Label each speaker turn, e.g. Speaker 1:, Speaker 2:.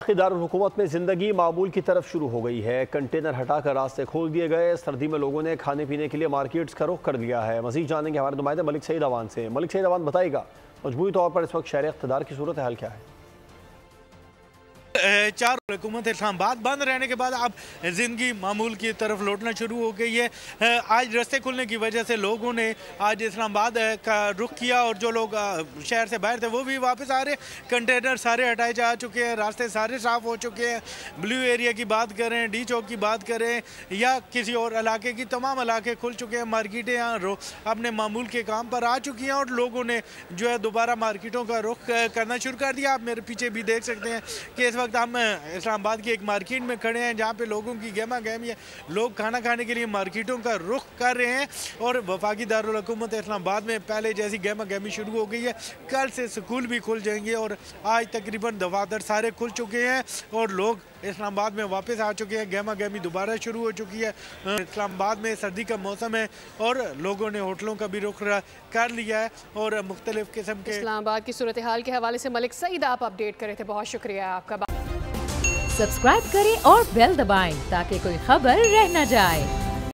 Speaker 1: दारुल हुकूमत में ज़िंदगी मामूल की तरफ शुरू हो गई है। कंटेनर हटाकर रास्ते खोल दिए गए। सर्दी में लोगों ने खाने पीने के लिए मार्केट्स का रुख कर दिया है। मज़ीद जानेंगे हमारे नुमाइंदे मलिक सईद अवान से। मलिक सईद अवान बताएगा मजमूई तौर पर इस वक्त शहर इक़्तिदार की सूरत हाल क्या है?
Speaker 2: 4 हुकूमत इस्लामाबाद बंद रहने के बाद अब ज़िंदगी मामूल की तरफ लौटना शुरू हो गई है। आज रास्ते खुलने की वजह से लोगों ने आज इस्लामाबाद का रुख किया और जो लोग शहर से बाहर थे वो भी वापस आ रहे। कंटेनर सारे हटाए जा चुके हैं, रास्ते सारे साफ़ हो चुके हैं। ब्लू एरिया की बात करें, डी चौक की बात करें या किसी और इलाके की, तमाम इलाके खुल चुके हैं। मार्केटें यहाँ अपने मामूल के काम पर आ चुकी हैं और लोगों ने जो है दोबारा मार्केटों का रुख करना शुरू कर दिया। आप मेरे पीछे भी देख सकते हैं कि इस वक्त हम इस्लामाबाद की एक मार्केट में खड़े हैं जहाँ पे लोगों की गहमा गहमी है। लोग खाना खाने के लिए मार्केटों का रुख कर रहे हैं और वफाकी दारुल हुकूमत इस्लामाबाद में पहले जैसी गहमा गहमी शुरू हो गई है। कल से स्कूल भी खुल जाएंगे और आज तकरीबन दफातर सारे खुल चुके हैं और लोग इस्लामाबाद में वापस आ चुके हैं। गहमा गहमी दोबारा शुरू हो चुकी है। इस्लामाबाद में सर्दी का मौसम है और लोगों ने होटलों का भी रुख कर लिया है और मुख्तलिफ किस्म के
Speaker 3: इस्लामाबाद की सूरत हाल के हवाले से मलिक सईद आप अपडेट करे थे, बहुत शुक्रिया आपका।
Speaker 4: सब्सक्राइब करें और बेल दबाएं ताकि कोई खबर रह न जाए।